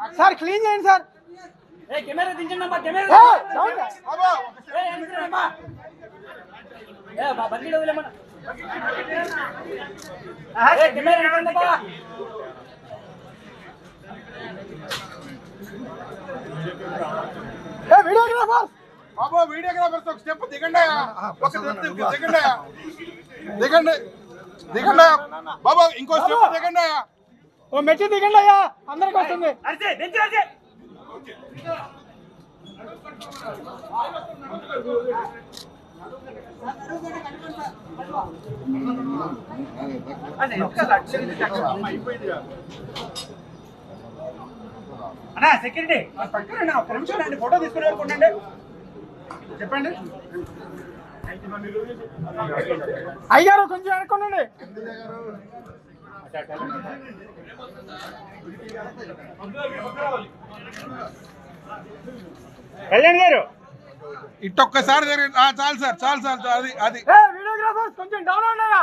Sir clean చేయండి sir. Camera దించండి camera బండిలో వదిలేమన్నా camera videographer బాబు videographers ఒక స్టెప్ దిగండి ఒక దిగండి దిగండి దిగండి బాబు ఇంకో స్టెప్ దిగండి ఓ మెచ్చి దిగండి అయ్యా అందరికి వస్తుంది. అన్నా సెక్యూరిటీ పక్కన ఒక నిమిషం అండి ఫోటో తీసుకుని అనుకోండి చెప్పండి. అయ్యారు కొంచెం అనుకోండి. కళ్యాణ్ గారు ఇట్టొక్కసారి చాలు సార్ చాలు సార్ అది అది వీడియోగ్రాఫర్ కొంచెం డౌన్ ఉన్నాయా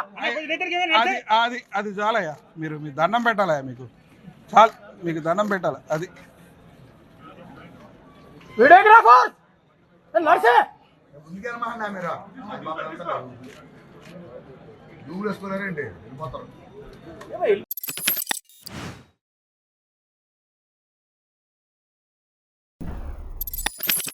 అది అది అది చాలయ్యా మీరు మీ దండం పెట్టాలయ్యా మీకు చాలు మీకు దండం పెట్టాలి అది వీడియోగ్రాఫర్ నర్సే మీరు వేసుకున్నారండి వెళ్ళిపోతారు.